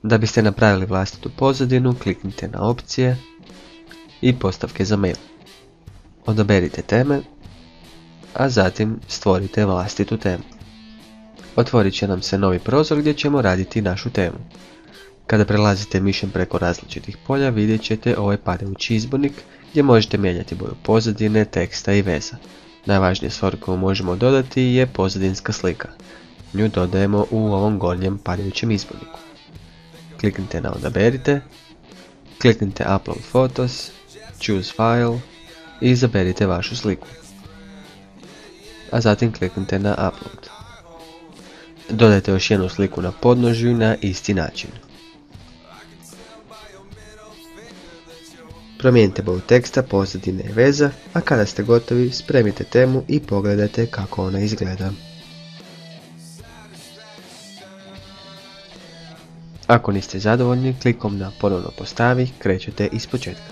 Da biste napravili vlastitu pozadinu, kliknite na opcije i postavke za mail. Odaberite teme, a zatim stvorite vlastitu temu. Otvorit će nam se novi prozor gdje ćemo raditi našu temu. Kada prelazite mišem preko različitih polja vidjet ćete ovaj padajući izbornik gdje možete mijenjati boju pozadine, teksta i veza. Najvažnija stvar koju možemo dodati je pozadinska slika. Nju dodajemo u ovom gornjem padajućem izborniku. Kliknite na odaberite, kliknite Upload Photos, Choose File i izaberite vašu sliku. A zatim kliknite na Upload. Dodajte još jednu sliku na podnožju na isti način. Promijenite boju teksta, pozadine i veza, a kada ste gotovi spremite temu i pogledajte kako ona izgleda. Ako niste zadovoljni, klikom na ponovno postavi krećete ispočetka.